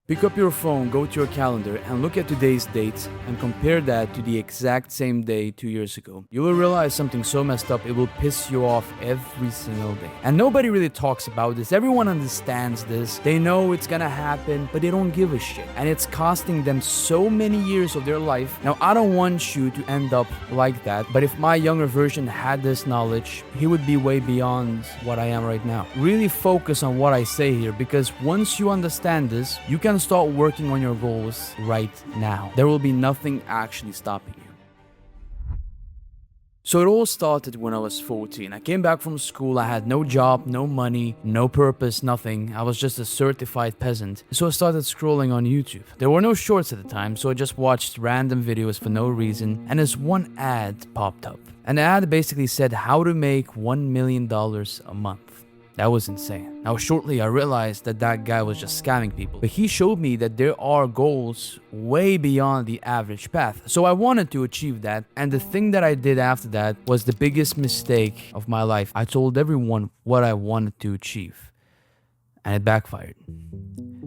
Pick up your phone, go to your calendar, and look at today's dates and compare that to the exact same day 2 years ago. You will realize something so messed up it will piss you off every single day. And nobody really talks about this. Everyone understands this. They know it's gonna happen, but they don't give a shit. And it's costing them so many years of their life. Now, I don't want you to end up like that, but if my younger version had this knowledge, he would be way beyond what I am right now. Really focus on what I say here, because once you understand this, you can start working on your goals right now. There will be nothing actually stopping you. So it all started when I was 14. I came back from school. I had no job, no money, no purpose, nothing. I was just a certified peasant. So I started scrolling on YouTube. There were no shorts at the time, so I just watched random videos for no reason, and this one ad popped up. And the ad basically said how to make $1 million a month. That was insane. Now, shortly I realized that that guy was just scamming people. But he showed me that there are goals way beyond the average path. So I wanted to achieve that. And the thing that I did after that was the biggest mistake of my life. I told everyone what I wanted to achieve. And it backfired.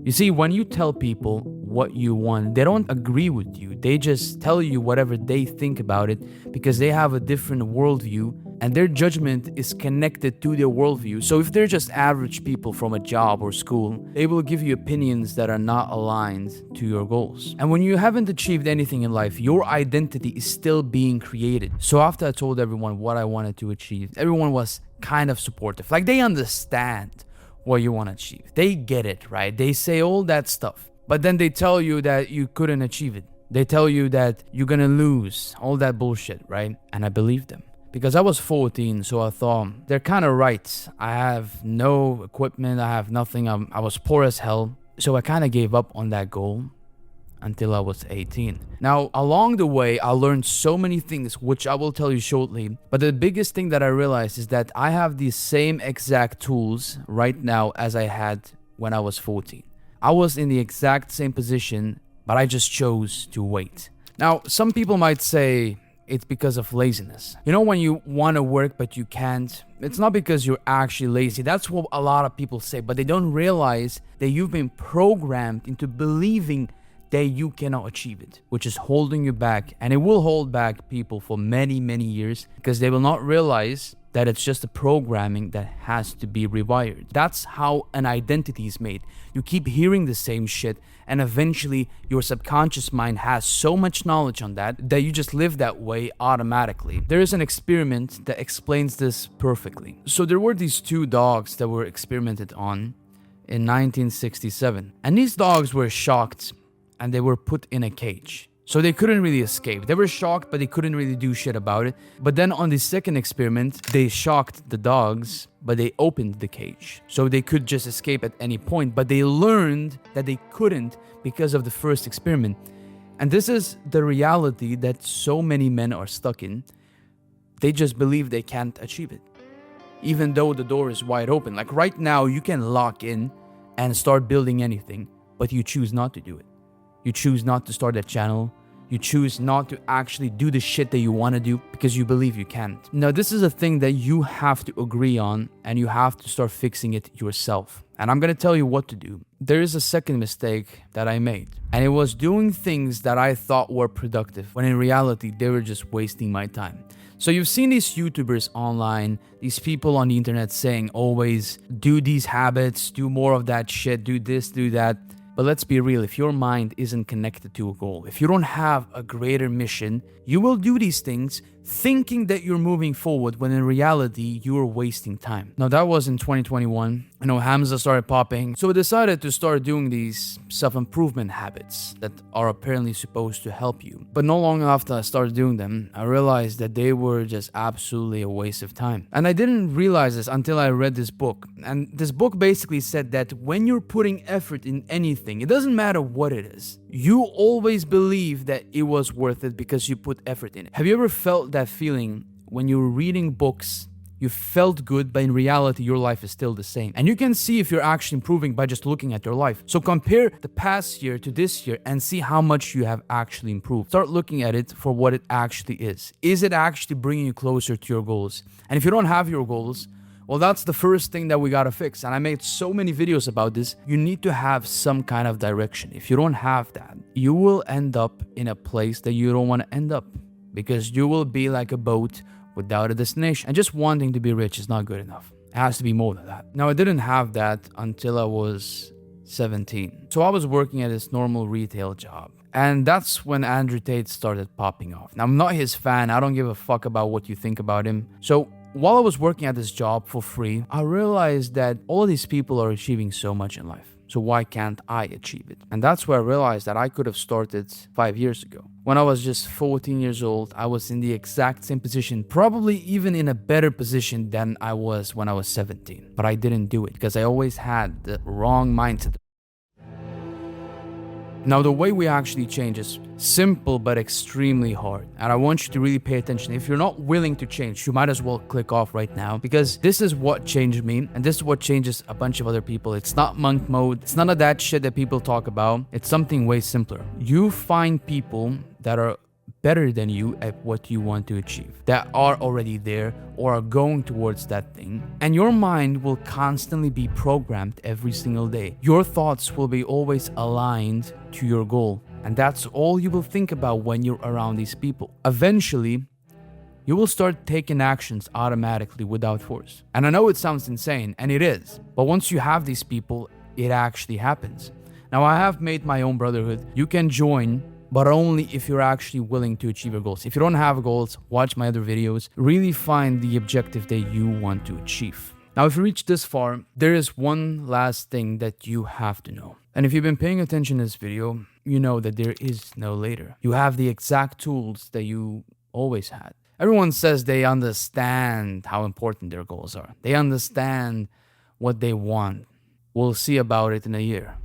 You see, when you tell people what you want, they don't agree with you. They just tell you whatever they think about it because they have a different worldview and their judgment is connected to their worldview. So if they're just average people from a job or school, they will give you opinions that are not aligned to your goals. And when you haven't achieved anything in life, your identity is still being created. So after I told everyone what I wanted to achieve, everyone was kind of supportive. Like, they understand what you want to achieve. They get it, right? They say all that stuff. But then they tell you that you couldn't achieve it. They tell you that you're gonna lose, all that bullshit, right? And I believed them. Because I was 14, so I thought, they're kind of right. I have no equipment, I have nothing, I was poor as hell. So I kind of gave up on that goal until I was 18. Now, along the way, I learned so many things, which I will tell you shortly. But the biggest thing that I realized is that I have the same exact tools right now as I had when I was 14. I was in the exact same position, but I just chose to wait. Now, some people might say it's because of laziness. You know, when you want to work but you can't, it's not because you're actually lazy. That's what a lot of people say, but they don't realize that you've been programmed into believing that you cannot achieve it, which is holding you back. And it will hold back people for many, many years because they will not realize that it's just a programming that has to be rewired. That's how an identity is made. You keep hearing the same shit, and eventually your subconscious mind has so much knowledge on that you just live that way automatically. There is an experiment that explains this perfectly. So there were these two dogs that were experimented on in 1967, and these dogs were shocked and they were put in a cage. So they couldn't really escape. They were shocked, but they couldn't really do shit about it. But then on the second experiment, they shocked the dogs, but they opened the cage. So they could just escape at any point, but they learned that they couldn't because of the first experiment. And this is the reality that so many men are stuck in. They just believe they can't achieve it, even though the door is wide open. Like right now, you can lock in and start building anything, but you choose not to do it. You choose not to start that channel. You choose not to actually do the shit that you want to do because you believe you can't. Now, this is a thing that you have to agree on and you have to start fixing it yourself. And I'm going to tell you what to do. There is a second mistake that I made, and it was doing things that I thought were productive when in reality they were just wasting my time. So you've seen these YouTubers online, these people on the internet saying always do these habits, do more of that shit, do this, do that. But let's be real, if your mind isn't connected to a goal, if you don't have a greater mission, you will do these things thinking that you're moving forward when in reality, you are wasting time. Now that was in 2021. I know Hamza started popping. So I decided to start doing these self-improvement habits that are apparently supposed to help you. But not long after I started doing them, I realized that they were just absolutely a waste of time. And I didn't realize this until I read this book. And this book basically said that when you're putting effort in anything, it doesn't matter what it is, you always believe that it was worth it because you put effort in it. Have you ever felt that feeling when you were reading books? You felt good, but in reality, your life is still the same. And you can see if you're actually improving by just looking at your life. So compare the past year to this year and see how much you have actually improved. Start looking at it for what it actually is. Is it actually bringing you closer to your goals? And if you don't have your goals, Well, that's the first thing that we gotta fix. And I made so many videos about this. You need to have some kind of direction. If you don't have that, you will end up in a place that you don't want to end up, because you will be like a boat without a destination. And just wanting to be rich is not good enough. It has to be more than that. Now, I didn't have that until I was 17. So I was working at this normal retail job. And that's when Andrew Tate started popping off. Now, I'm not his fan. I don't give a fuck about what you think about him. So while I was working at this job for free, I realized that all of these people are achieving so much in life. So why can't I achieve it? And that's where I realized that I could have started 5 years ago. When I was just 14 years old, I was in the exact same position, probably even in a better position than I was when I was 17. But I didn't do it because I always had the wrong mindset. Now, the way we actually change is simple but extremely hard. And I want you to really pay attention. If you're not willing to change, you might as well click off right now, because this is what changed me. And this is what changes a bunch of other people. It's not monk mode. It's none of that shit that people talk about. It's something way simpler. You find people that are better than you at what you want to achieve, that are already there or are going towards that thing, and your mind will constantly be programmed every single day. Your thoughts will be always aligned to your goal, and that's all you will think about when you're around these people. Eventually, you will start taking actions automatically without force. And I know it sounds insane, and it is, but once you have these people, it actually happens. Now, I have made my own brotherhood. You can join, but only if you're actually willing to achieve your goals. If you don't have goals, watch my other videos. Really find the objective that you want to achieve. Now, if you reach this far, there is one last thing that you have to know. And if you've been paying attention to this video, you know that there is no later. You have the exact tools that you always had. Everyone says they understand how important their goals are. They understand what they want. We'll see about it in a year.